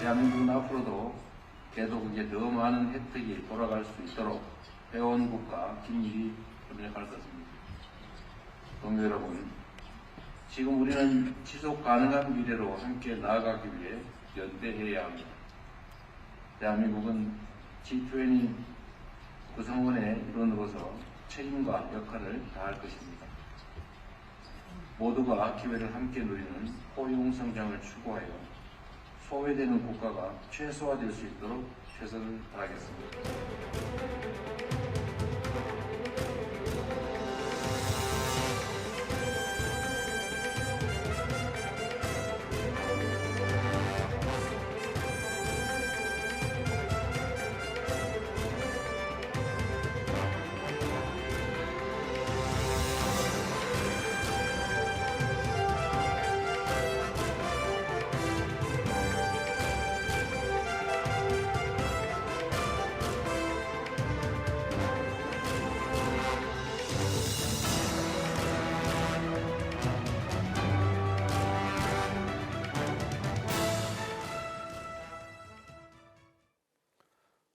대한민국은 앞으로도 개도국에 더 많은 혜택이 돌아갈 수 있도록 회원국과 긴밀히 협력할 것입니다. 동료 여러분, 지금 우리는 지속 가능한 미래로 함께 나아가기 위해 연대해야 합니다. 대한민국은 G20 구성원의 일원으로서 책임과 역할을 다할 것입니다. 모두가 기회를 함께 누리는 포용 성장을 추구하여 소외되는 국가가 최소화될 수 있도록 최선을 다하겠습니다.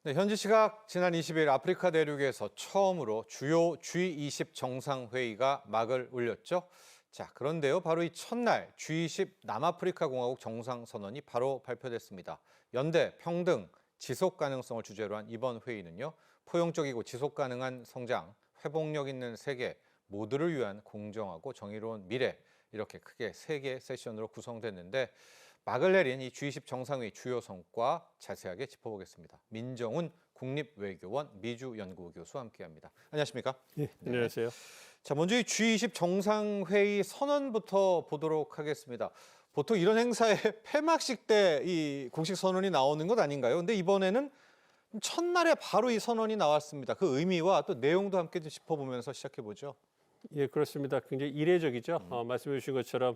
네, 현지 시각 지난 20일 아프리카 대륙에서 처음으로 주요 G20 정상회의가 막을 올렸죠. 자, 그런데요, 바로 이 첫날 G20 남아프리카 공화국 정상선언이 바로 발표됐습니다. 연대, 평등, 지속 가능성을 주제로 한 이번 회의는요, 포용적이고 지속 가능한 성장, 회복력 있는 세계, 모두를 위한 공정하고 정의로운 미래, 이렇게 크게 3개 세션으로 구성됐는데 막을 내린 이 G20 정상회의 주요 성과 자세하게 짚어보겠습니다. 민정훈 국립외교원 미주연구소 교수와 함께합니다. 안녕하십니까? 네, 안녕하세요. 자, 먼저 이 G20 정상회의 선언부터 보도록 하겠습니다. 보통 이런 행사의 폐막식 때 이 공식 선언이 나오는 것 아닌가요? 근데 이번에는 첫날에 바로 이 선언이 나왔습니다. 그 의미와 또 내용도 함께 좀 짚어보면서 시작해보죠. 예, 그렇습니다. 굉장히 이례적이죠. 말씀해 주신 것처럼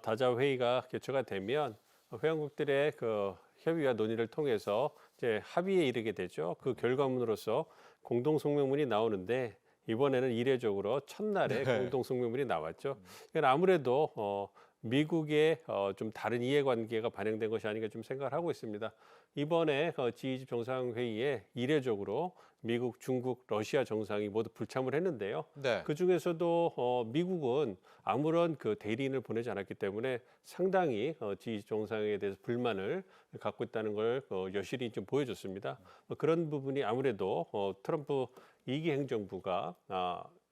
다자 회의가 개최가 되면 회원국들의 그 협의와 논의를 통해서 이제 합의에 이르게 되죠. 그 결과물로서 공동 성명문이 나오는데 이번에는 이례적으로 첫날에 네. 공동 성명문이 나왔죠. 이건 아무래도 미국의 좀 다른 이해관계가 반영된 것이 아닌가 좀 생각을 하고 있습니다. 이번에 G20 정상회의에 이례적으로 미국, 중국, 러시아 정상이 모두 불참을 했는데요. 네. 그 중에서도 미국은 아무런 그 대리인을 보내지 않았기 때문에 상당히 G20 정상회의에 대해서 불만을 갖고 있다는 걸 여실히 좀 보여줬습니다. 그런 부분이 아무래도 트럼프 2기 행정부가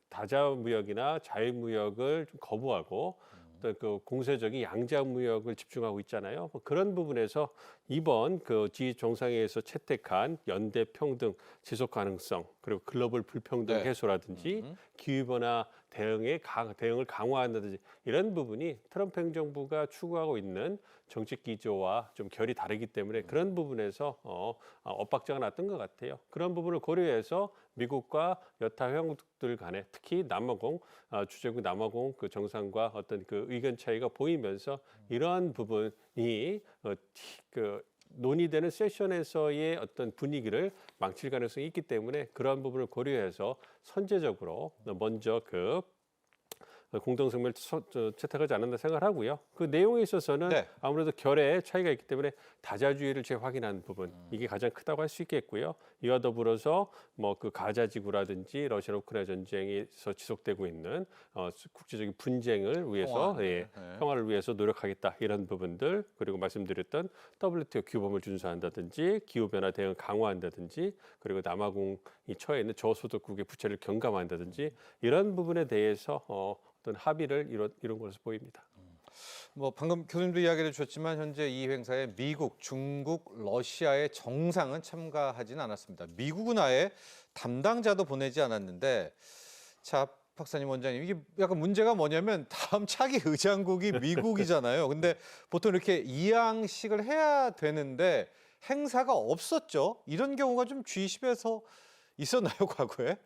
다자 무역이나 자유무역을 좀 거부하고 또 그 공세적인 양자 무역을 집중하고 있잖아요. 뭐 그런 부분에서 이번 그 G 정상회의에서 채택한 연대 평등, 지속 가능성 그리고 글로벌 불평등 네. 해소라든지 기후 변화 대응을 강화한다든지 이런 부분이 트럼프 행정부가 추구하고 있는 정책 기조와 좀 결이 다르기 때문에 그런 부분에서 엇박자가 났던 것 같아요. 그런 부분을 고려해서 미국과 여타 회원국들 간에 특히 남아공 주재국 남아공 그 정상과 어떤 그 의견 차이가 보이면서 이러한 부분이 그 논의되는 세션에서의 어떤 분위기를 망칠 가능성이 있기 때문에 그러한 부분을 고려해서 선제적으로 먼저 그 공동성명을 채택하지 않았나 생각을 하고요. 그 내용에 있어서는 네. 아무래도 결의 차이가 있기 때문에 다자주의를 재확인한 부분 이게 가장 크다고 할 수 있겠고요. 이와 더불어서 뭐 그 가자지구라든지 러시아 우크라이나 전쟁에서 지속되고 있는 국제적인 분쟁을 위해서 평화를 위해서 노력하겠다 이런 부분들 그리고 말씀드렸던 WTO 규범을 준수한다든지 기후 변화 대응 강화한다든지 그리고 남아공이 처해 있는 저소득국의 부채를 경감한다든지 이런 부분에 대해서 어떤 합의를 이룬 것으로 보입니다. 뭐 방금 교수님도 이야기를 주셨지만 현재 이 행사에 미국, 중국, 러시아의 정상은 참가하지는 않았습니다. 미국은 아예 담당자도 보내지 않았는데 자, 박사님 원장님 이게 약간 문제가 뭐냐면 다음 차기 의장국이 미국이잖아요. 근데 보통 이렇게 이양식을 해야 되는데 행사가 없었죠. 이런 경우가 좀 G20에서 있었나요, 과거에?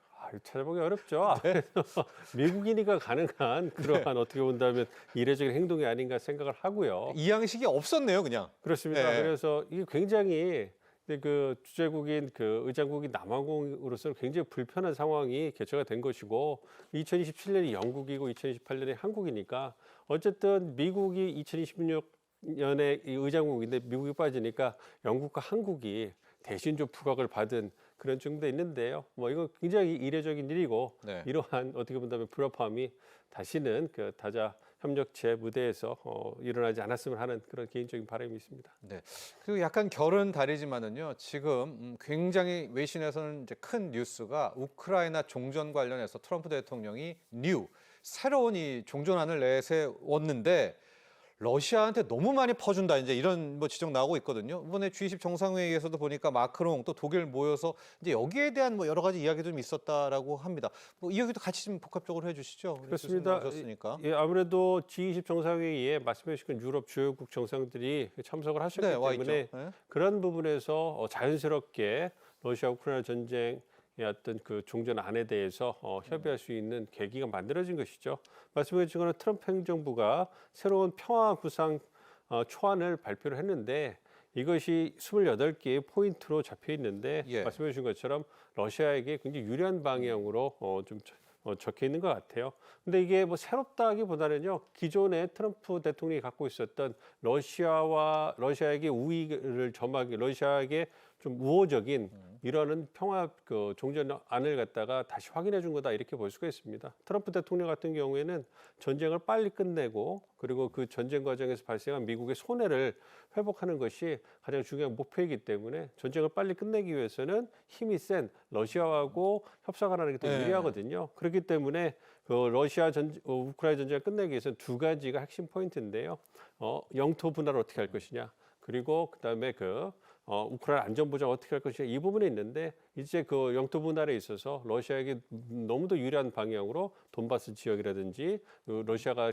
찾아보기 어렵죠. 아무래도 미국이니까 가능한 그러한 어떻게 본다면 이례적인 행동이 아닌가 생각을 하고요. 이양식이 없었네요, 그냥. 그렇습니다. 네. 그래서 이게 굉장히 그 주재국인 그 의장국인 남아공으로서는 굉장히 불편한 상황이 개최가 된 것이고 2027년이 영국이고 2028년이 한국이니까 어쨌든 미국이 2026 연의 이 의장국인데 미국이 빠지니까 영국과 한국이 대신 좀 부각을 받은 그런 정도 있는데요. 뭐 이거 굉장히 이례적인 일이고 네. 이러한 어떻게 본다면 불협화음이 다시는 그 다자 협력체 무대에서 일어나지 않았으면 하는 그런 개인적인 바람이 있습니다. 네. 그리고 약간 결은 다르지만은요. 지금 굉장히 외신에서는 이제 큰 뉴스가 우크라이나 종전 관련해서 트럼프 대통령이 새로운 이 종전안을 내세웠는데 러시아한테 너무 많이 퍼준다 이제 이런 뭐 지적 나오고 있거든요. 이번에 G20 정상회의에서도 보니까 마크롱 또 독일 모여서 이제 여기에 대한 뭐 여러 가지 이야기 좀 있었다라고 합니다. 뭐 이 얘기도 같이 좀 복합적으로 해주시죠. 우리 교수님 그렇습니다. 나오셨으니까. 예, 아무래도 G20 정상회의에 말씀해 주신 유럽 주요국 정상들이 참석을 하셨기 네, 와 있죠. 때문에 네. 그런 부분에서 자연스럽게 러시아 우크라이나 전쟁의 어떤 그 종전안에 대해서 협의할 수 있는 계기가 만들어진 것이죠. 말씀해 주신 것은 트럼프 행정부가 새로운 평화 구상 초안을 발표를 했는데 이것이 28개의 포인트로 잡혀 있는데 예. 말씀해 주신 것처럼 러시아에게 굉장히 유리한 방향으로 좀 적혀 있는 것 같아요. 근데 이게 뭐 새롭다기보다는요, 기존에 트럼프 대통령이 갖고 있었던 러시아에게 우위를 점하기, 러시아에게 좀 우호적인 이러는 평화 그 종전안을 갖다가 다시 확인해 준 거다 이렇게 볼 수가 있습니다. 트럼프 대통령 같은 경우에는 전쟁을 빨리 끝내고 그리고 그 전쟁 과정에서 발생한 미국의 손해를 회복하는 것이 가장 중요한 목표이기 때문에 전쟁을 빨리 끝내기 위해서는 힘이 센 러시아하고 협상을 하는 게 더 네. 유리하거든요. 그렇기 때문에 그 우크라이나 전쟁을 끝내기 위해서는 두 가지가 핵심 포인트인데요. 영토 분할을 어떻게 할 것이냐, 그리고 그다음에 우크라이나 안전 보장 어떻게 할 것이냐 이 부분에 있는데 이제 그 영토 분할에 있어서 러시아에게 너무도 유리한 방향으로 돈바스 지역이라든지 러시아가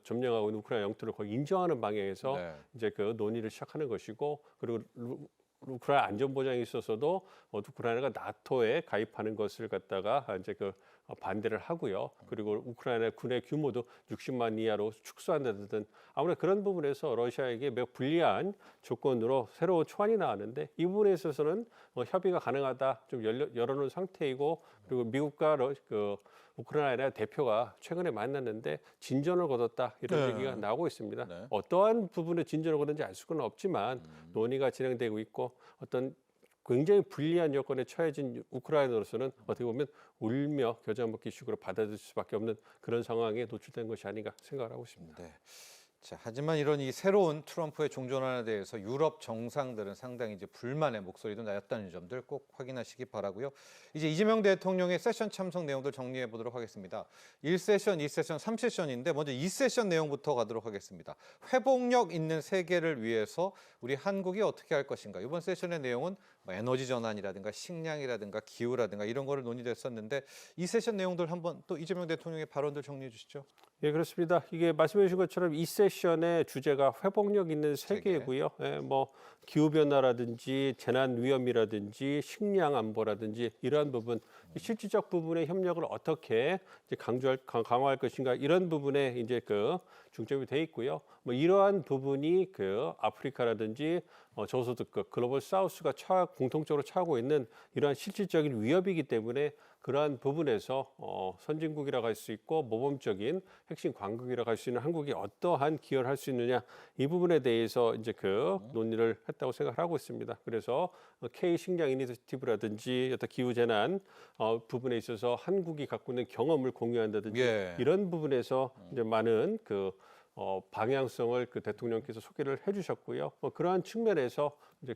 점령하고 있는 우크라이나 영토를 거의 인정하는 방향에서 네. 이제 그 논의를 시작하는 것이고 그리고 우크라이나 안전 보장에 있어서도 우크라이나가 나토에 가입하는 것을 갖다가 이제 반대를 하고요. 그리고 우크라이나 군의 규모도 60만 이하로 축소한다든 아무래도 그런 부분에서 러시아에게 매우 불리한 조건으로 새로운 초안이 나왔는데 이 부분에 있어서는 협의가 가능하다 좀 열어놓은 상태이고 그리고 미국과 우크라이나 대표가 최근에 만났는데 진전을 거뒀다 이런 네. 얘기가 나오고 있습니다. 네. 어떠한 부분에 진전을 거뒀는지 알 수는 없지만 논의가 진행되고 있고 어떤 굉장히 불리한 여건에 처해진 우크라이나로서는 어떻게 보면 울며 겨자 먹기 식으로 받아들일 수밖에 없는 그런 상황에 노출된 것이 아닌가 생각을 하고 있습니다. 네. 자, 하지만 이런 이 새로운 트럼프의 종전안에 대해서 유럽 정상들은 상당히 이제 불만의 목소리도 나왔다는 점들 꼭 확인하시기 바라고요. 이제 이재명 대통령의 세션 참석 내용들 정리해 보도록 하겠습니다. 1세션, 2세션, 3세션인데 먼저 2세션 내용부터 가도록 하겠습니다. 회복력 있는 세계를 위해서 우리 한국이 어떻게 할 것인가. 이번 세션의 내용은 뭐 에너지 전환이라든가 식량이라든가 기후라든가 이런 거를 논의됐었는데 이 세션 내용들 한번 또 이재명 대통령의 발언들 정리해 주시죠. 예, 그렇습니다. 이게 말씀해 주신 것처럼 이 세션의 주제가 회복력 있는 세계. 세계고요. 예, 뭐 기후 변화라든지 재난 위험이라든지 식량 안보라든지 이러한 부분, 실질적 부분의 협력을 어떻게 이제 강화할 것인가 이런 부분에 이제 중점이 돼 있고요. 뭐 이러한 부분이 아프리카라든지 저소득국 글로벌 사우스가 공통적으로 처하고 있는 이러한 실질적인 위협이기 때문에 그러한 부분에서 선진국이라고 할 수 있고 모범적인 핵심 강국이라고 할 수 있는 한국이 어떠한 기여를 할 수 있느냐 이 부분에 대해서 이제 논의를 했다고 생각하고 있습니다. 그래서 K 식량 이니셔티브라든지 어떤 기후 재난 부분에 있어서 한국이 갖고 있는 경험을 공유한다든지 예. 이런 부분에서 이제 많은 방향성을 대통령께서 소개를 해주셨고요. 그러한 측면에서 이제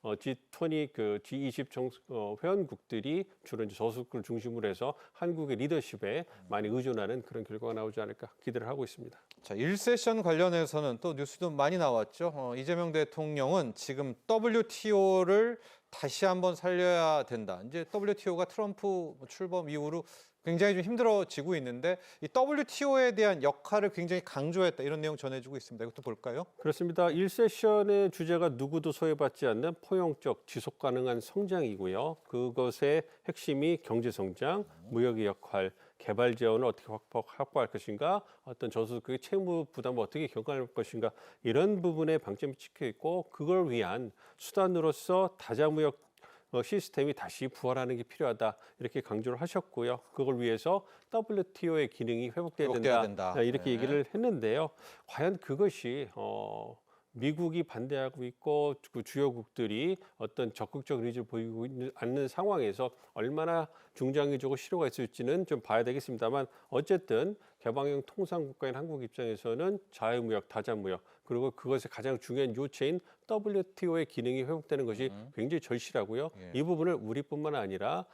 G20 G20 회원국들이 주로 이제 저소득국을 중심으로 해서 한국의 리더십에 많이 의존하는 그런 결과가 나오지 않을까 기대를 하고 있습니다. 자, 1세션 관련해서는 또 뉴스도 많이 나왔죠. 이재명 대통령은 지금 WTO를 다시 한번 살려야 된다. 이제 WTO가 트럼프 출범 이후로 굉장히 좀 힘들어지고 있는데 이 WTO에 대한 역할을 굉장히 강조했다. 이런 내용 전해주고 있습니다. 이것도 볼까요? 그렇습니다. 1세션의 주제가 누구도 소외받지 않는 포용적 지속 가능한 성장이고요. 그것의 핵심이 경제 성장, 무역의 역할, 개발 재원을 어떻게 확보할 것인가, 어떤 저소득의 채무 부담을 어떻게 경감할 것인가 이런 부분에 방점이 찍혀 있고 그걸 위한 수단으로서 다자무역 시스템이 다시 부활하는 게 필요하다 이렇게 강조를 하셨고요. 그걸 위해서 WTO의 기능이 회복돼야 회복돼야 된다. 된다. 이렇게 네. 얘기를 했는데요. 과연 그것이 미국이 반대하고 있고 그 주요국들이 어떤 적극적 의지를 보이고 있는 않는 상황에서 얼마나 중장기적으로 실효가 있을지는 좀 봐야 되겠습니다만 어쨌든 개방형 통상국가인 한국 입장에서는 자유무역, 다자무역 그리고 그것의 가장 중요한 요체인 WTO의 기능이 회복되는 것이 굉장히 절실하고요. 예. 이 부분을 우리뿐만 아니라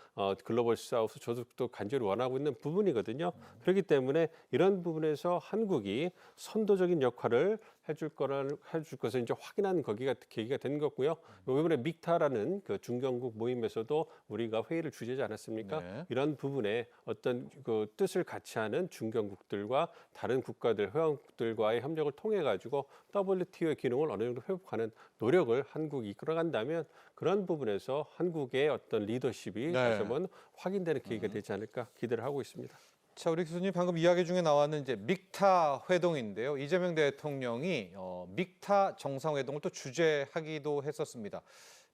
글로벌 사우스 저도 간절히 원하고 있는 부분이거든요. 그렇기 때문에 이런 부분에서 한국이 선도적인 역할을 해줄 것을 이제 확인한 계기가 된 거고요. 이번에 믹타라는 그 중견국 모임에서도 우리가 회의를 주재하지 않았습니까? 네. 이런 부분에 어떤 그 뜻을 같이 하는 중견국들과 다른 국가들, 회원국들과의 협력을 통해 가지고 WTO의 기능을 어느 정도 회복하는 노력을 한국이 이끌어간다면 그런 부분에서 한국의 어떤 리더십이 네. 다시 한번 확인되는 계기가 되지 않을까 기대를 하고 있습니다. 자, 우리 교수님 방금 이야기 중에 나왔는 이제 믹타 회동인데요. 이재명 대통령이 믹타 정상회동을 또 주재하기도 했었습니다.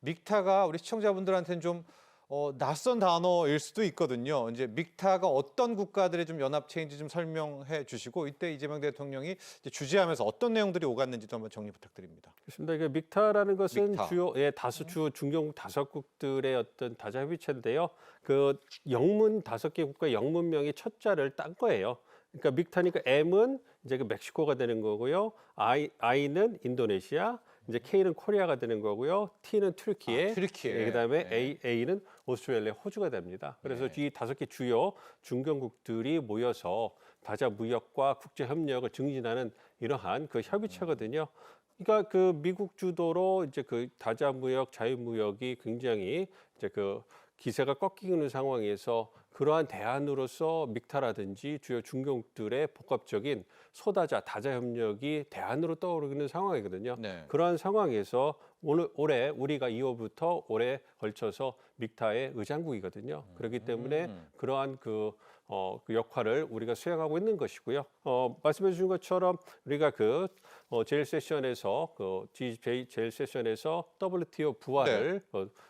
믹타가 우리 시청자분들한테는 좀 낯선 단어일 수도 있거든요. 이제 믹타가 어떤 국가들의 좀 연합체인지 좀 설명해 주시고 이때 이재명 대통령이 이제 주재하면서 어떤 내용들이 오갔는지도 한번 정리 부탁드립니다. 그렇습니다. 이게 믹타라는 것은 믹타. 주요 주요 중견국 5국들의 어떤 다자 협의체인데요. 그 영문 5개 국가 영문명이 첫 자를 딴 거예요. 그러니까 믹타니까 M은 이제 그 멕시코가 되는 거고요. I는 인도네시아, 이제 K는 코리아가 되는 거고요. T는 튀르키예, 튀르키예. 그다음에 네. A는 오스트레일리아, 호주가 됩니다. 그래서 네. 이 5개 주요 중견국들이 모여서 다자 무역과 국제 협력을 증진하는 이러한 그 협의체거든요. 그러니까 그 미국 주도로 이제 그 다자 무역, 자유 무역이 굉장히 이제 그 기세가 꺾이는 상황에서 그러한 대안으로서 믹타라든지 주요 중견국들의 복합적인 소다자, 다자 협력이 대안으로 떠오르는 상황이거든요. 네. 그러한 상황에서 올해 우리가 2월부터 올해 걸쳐서 믹타의 의장국이거든요. 그렇기 때문에 그러한 그 역할을 우리가 수행하고 있는 것이고요. 말씀해 주신 것처럼 우리가 제일 세션에서 제일 세션에서 WTO 부활을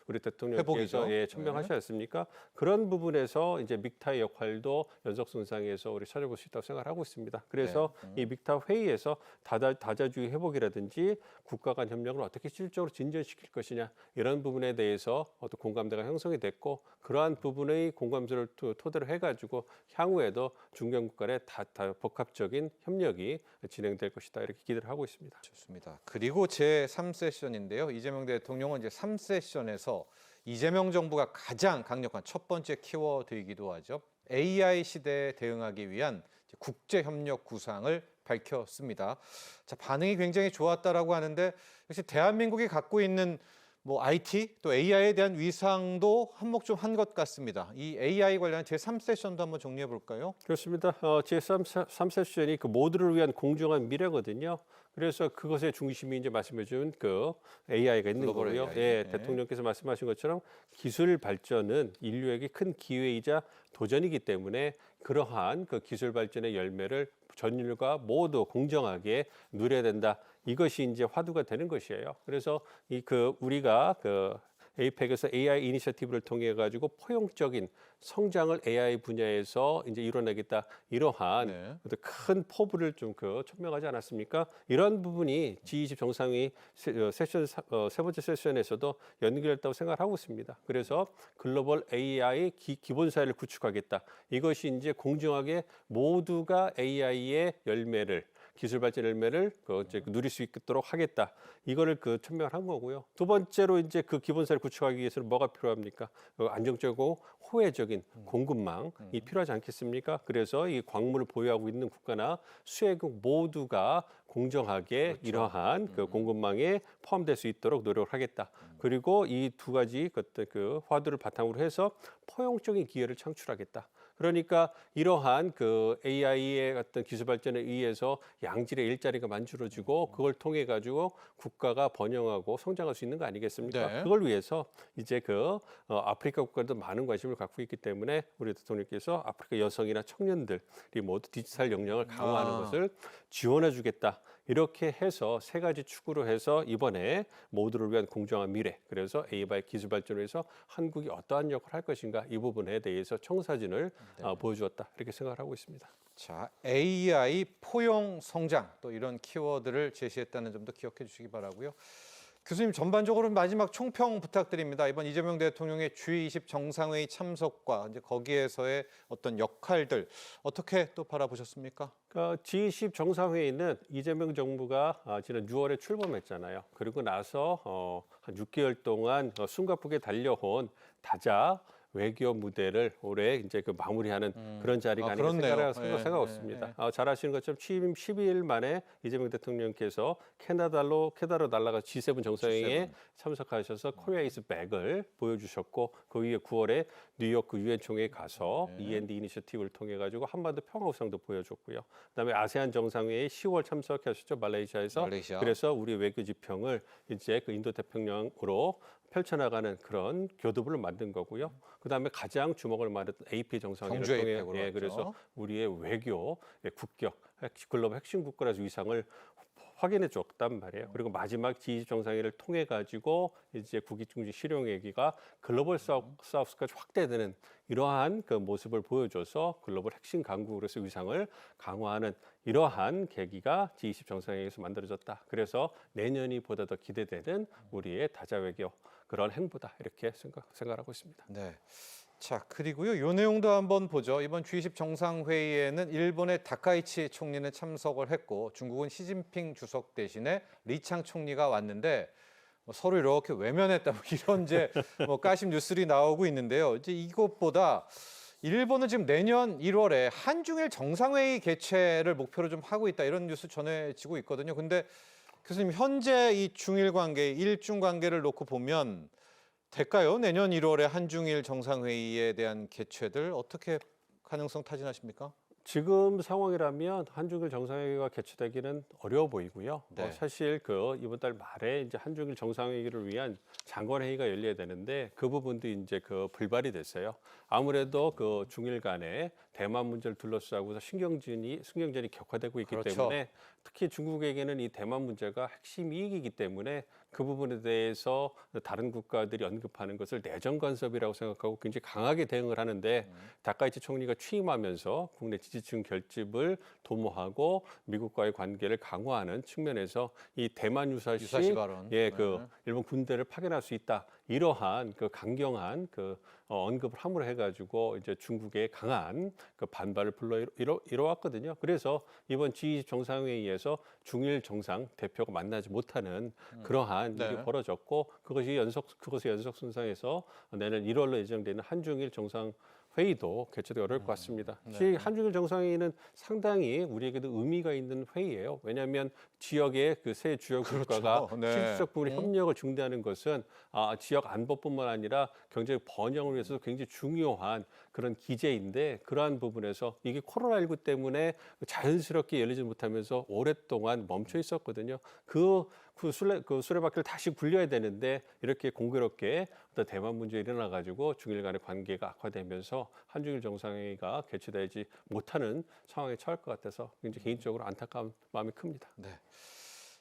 우리 대통령께서 회복이죠. 천명하시지 않습니까? 그런 부분에서 이제 믹타의 역할도 연속선상에서 우리 찾아볼 수 있다고 생각하고 있습니다. 그래서 이 믹타 회의에서 다자주의 회복이라든지 국가 간 협력을 어떻게 실질적으로 진전시킬 것이냐 이런 부분에 대해서 어떤 공감대가 형성이 됐고 그러한 부분의 공감대를 토대로 해가지고 향후에도 중견국 간의 다 복합적인 협력이 진행될 것이다 이렇게 기대를 하고 있습니다. 좋습니다. 그리고 제3세션인데요. 이재명 대통령은 이제 3세션에서 이재명 정부가 가장 강력한 첫 번째 키워드이기도 하죠. AI 시대에 대응하기 위한 국제 협력 구상을 밝혔습니다. 자, 반응이 굉장히 좋았다라고 하는데 역시 대한민국이 갖고 있는 뭐 IT 또 AI에 대한 위상도 한몫 좀 한 것 같습니다. 이 AI 관련한 제3세션도 한번 정리해 볼까요? 그렇습니다. 제3세션이 그 모두를 위한 공정한 미래거든요. 그래서 그것의 중심이 이제 말씀해준 그 AI가 있는 글로벌 거고요. AI. 예, 네. 대통령께서 말씀하신 것처럼 기술 발전은 인류에게 큰 기회이자 도전이기 때문에 그러한 그 기술 발전의 열매를 전 인류가 모두 공정하게 누려야 된다. 이것이 이제 화두가 되는 것이에요. 그래서 우리가 에이펙에서 AI 이니셔티브를 통해 가지고 포용적인 성장을 AI 분야에서 이제 이뤄내겠다 이러한 네. 어떤 큰 포부를 좀 천명하지 않았습니까? 이런 부분이 G20 정상회의 세 번째 세션에서도 연결했다고 생각하고 있습니다. 그래서 글로벌 AI 기본 사회를 구축하겠다. 이것이 이제 공정하게 모두가 AI의 기술 발전 열매를 누릴 수 있도록 하겠다. 이거를 천명을 한 거고요. 두 번째로 이제 그 기본사를 구축하기 위해서는 뭐가 필요합니까? 안정적이고 호혜적인 공급망이 필요하지 않겠습니까? 그래서 이 광물을 보유하고 있는 국가나 수혜국 모두가 공정하게 이러한 공급망에 포함될 수 있도록 노력을 하겠다. 그리고 이 두 가지 그 화두를 바탕으로 해서 포용적인 기회를 창출하겠다. 그러니까 이러한 AI의 어떤 기술 발전에 의해서 양질의 일자리가 만들어지고 그걸 통해 가지고 국가가 번영하고 성장할 수 있는 거 아니겠습니까? 네. 그걸 위해서 이제 아프리카 국가들도 많은 관심을 갖고 있기 때문에 우리 대통령께서 아프리카 여성이나 청년들이 모두 디지털 역량을 강화하는 것을 지원해 주겠다. 이렇게 해서 세 가지 축으로 해서 이번에 모두를 위한 공정한 미래, 그래서 AI 기술 발전을 위해서 한국이 어떠한 역할을 할 것인가 이 부분에 대해서 청사진을 보여주었다 이렇게 생각을 하고 있습니다. 자, AI 포용 성장 또 이런 키워드를 제시했다는 점도 기억해 주시기 바라고요. 교수님 전반적으로 마지막 총평 부탁드립니다. 이번 이재명 대통령의 G20 정상회의 참석과 이제 거기에서의 어떤 역할들 어떻게 또 바라보셨습니까? 그러니까 G20 정상회의는 이재명 정부가 지난 6월에 출범했잖아요. 그리고 나서 한 6개월 동안 숨가쁘게 달려온 다자 외교 무대를 올해 이제 그 마무리하는 그런 자리가 아닌가 그렇네요. 생각하고 있습니다. 잘 아시는 것처럼 취임 12일 만에 이재명 대통령께서 캐나다로 날아가 G7 정상회의에 참석하셔서 코리아 이즈 백을 보여주셨고 그 이후에 9월에 뉴욕 그 유엔 총회에 가서 E&D 이니셔티브를 통해 가지고 한반도 평화우상도 보여줬고요. 그다음에 아세안 정상회의에 10월 참석하셨죠 말레이시아에서. 그래서 우리 외교 지평을 이제 그 인도 태평양으로 펼쳐나가는 그런 교두부를 만든 거고요. 그다음에 가장 주목을 받았던 AP 정상회의를 통해 그래서 우리의 외교, 국격, 글로벌 핵심 국가라서 위상을 확인해 줬단 말이에요. 그리고 마지막 G20 정상회의를 통해 가지고 이제 국익중지 실용 얘기가 글로벌 사우스까지 확대되는 이러한 그 모습을 보여줘서 글로벌 핵심 강국으로서 위상을 강화하는 이러한 계기가 G20 정상회의에서 만들어졌다. 그래서 내년이 보다 더 기대되는 우리의 다자 외교 그런 행보다 이렇게 생각하고 있습니다. 네. 자, 그리고요. 요 내용도 한번 보죠. 이번 G20 정상회의에는 일본의 다카이치 총리는 참석을 했고 중국은 시진핑 주석 대신에 리창 총리가 왔는데 서로 이렇게 외면했다 이런 이제 가십 뉴스들이 나오고 있는데요. 이제 이것보다 일본은 지금 내년 1월에 한중일 정상회의 개최를 목표로 좀 하고 있다 이런 뉴스 전해지고 있거든요. 근데 교수님 현재 이 중일 관계, 일중 관계를 놓고 보면 될까요? 내년 1월에 한중일 정상회의에 대한 개최들 어떻게 가능성 타진하십니까? 지금 상황이라면 한중일 정상회의가 개최되기는 어려워 보이고요. 네. 사실 그 이번 달 말에 이제 한중일 정상회의를 위한 장관회의가 열려야 되는데 그 부분도 이제 그 불발이 됐어요. 아무래도 그 중일 간에 대만 문제를 둘러싸고서 신경전이 격화되고 있기 때문에 특히 중국에게는 이 대만 문제가 핵심 이익이기 때문에 그 부분에 대해서 다른 국가들이 언급하는 것을 내정 간섭이라고 생각하고 굉장히 강하게 대응을 하는데 다카이치 총리가 취임하면서 국내 지지층 결집을 도모하고 미국과의 관계를 강화하는 측면에서 이 대만 유사시 발언. 그 일본 군대를 파견할 수 있다. 이러한 그 강경한 그 언급을 함으로 해가지고 이제 중국의 강한 그 반발을 이뤄왔거든요. 그래서 이번 G20 정상회의에서 중일 정상 대표가 만나지 못하는 그러한 일이 벌어졌고 그것의 연속 순상에서 내년 1월로 예정되는 한중일 정상 회의도 개최되기 어려울 것 같습니다. 한중일 정상회의는 상당히 우리에게도 의미가 있는 회의예요. 왜냐하면 지역의 그 세 주요 국가가 실질적 부분의 협력을 중대하는 것은 지역 안보뿐만 아니라 경제 번영을 위해서도 굉장히 중요한 그런 기제인데 그러한 부분에서 이게 코로나19 때문에 자연스럽게 열리지 못하면서 오랫동안 멈춰 있었거든요. 그 수레바퀴를 다시 굴려야 되는데 이렇게 공교롭게 어떤 대만 문제 일어나 가지고 중일 간의 관계가 악화되면서 한중일 정상회의가 개최되지 못하는 상황에 처할 것 같아서 굉장히 개인적으로 안타까운 마음이 큽니다. 네.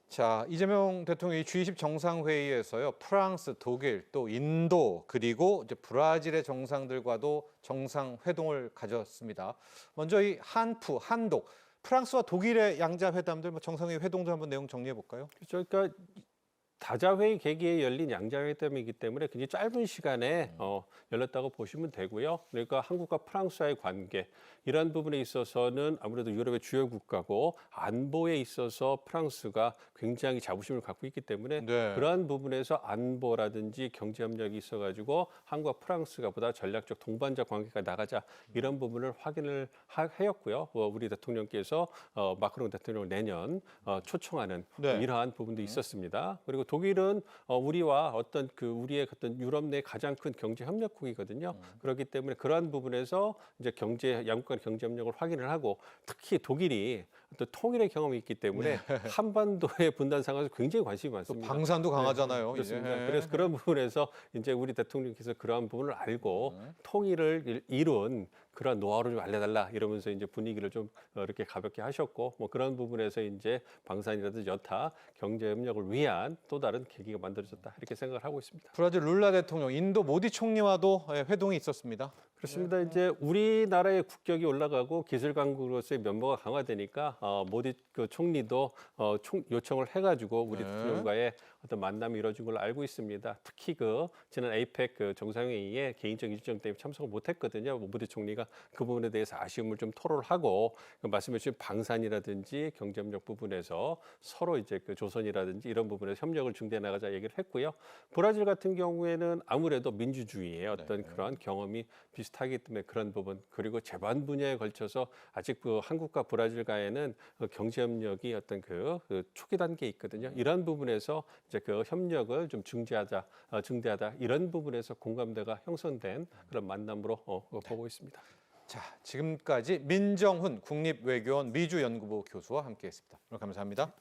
자, 이재명 대통령이 G20 정상회의에서요, 프랑스, 독일, 또 인도, 그리고 이제 브라질의 정상들과도 정상회동을 가졌습니다. 먼저 이 한독, 프랑스와 독일의 양자회담들, 정상회의 회동도 한번 내용 정리해 볼까요? 그렇죠. 그러니까 다자회의 계기에 열린 양자회담이기 때문에 굉장히 짧은 시간에 열렸다고 보시면 되고요. 그러니까 한국과 프랑스와의 관계 이런 부분에 있어서는 아무래도 유럽의 주요 국가고 안보에 있어서 프랑스가 굉장히 자부심을 갖고 있기 때문에 그러한 부분에서 안보라든지 경제 협력이 있어가지고 한국과 프랑스가 보다 전략적 동반자 관계가 나가자 이런 부분을 확인을 하였고요. 우리 대통령께서 마크롱 대통령을 내년 초청하는 이러한 부분도 있었습니다. 그리고 독일은 우리와 우리의 어떤 유럽 내 가장 큰 경제 협력국이거든요. 그렇기 때문에 그러한 부분에서 이제 양국 간 경제 협력을 확인을 하고 특히 독일이 또 통일의 경험이 있기 때문에 한반도의 분단 상황에서 굉장히 관심이 많습니다. 방산도 강하잖아요. 그렇습니다. 그래서 그런 부분에서 이제 우리 대통령께서 그러한 부분을 알고 통일을 이룬 그런 노하우를 좀 알려달라 이러면서 이제 분위기를 좀 이렇게 가볍게 하셨고 뭐 그런 부분에서 이제 방산이라든지 여타 경제 협력을 위한 또 다른 계기가 만들어졌다 이렇게 생각을 하고 있습니다. 브라질 룰라 대통령, 인도 모디 총리와도 회동이 있었습니다. 그렇습니다. 이제 우리나라의 국격이 올라가고 기술 강국으로서의 면모가 강화되니까 모디 그 총리도 요청을 해가지고 우리 네. 대통령과의 어떤 만남이 이루어진 걸로 알고 있습니다. 특히 그 지난 에이펙 그 정상회의에 개인적 일정 때문에 참석을 못했거든요. 모디 총리가 그 부분에 대해서 아쉬움을 좀 토로하고 그 말씀해주신 방산이라든지 경제협력 부분에서 서로 이제 그 조선이라든지 이런 부분에서 협력을 중대해 나가자 얘기를 했고요. 브라질 같은 경우에는 아무래도 민주주의의 어떤 그런 경험이 비슷하기 때문에 그런 부분 그리고 재반 분야에 걸쳐서 아직 그 한국과 브라질과에는 그 경제협력이 어떤 그 초기 단계에 있거든요. 이런 부분에서 이제 그 협력을 좀 증대하다 이런 부분에서 공감대가 형성된 그런 만남으로 보고 있습니다. 자, 지금까지 민정훈 국립외교원 미주연구부 교수와 함께했습니다. 오늘 감사합니다.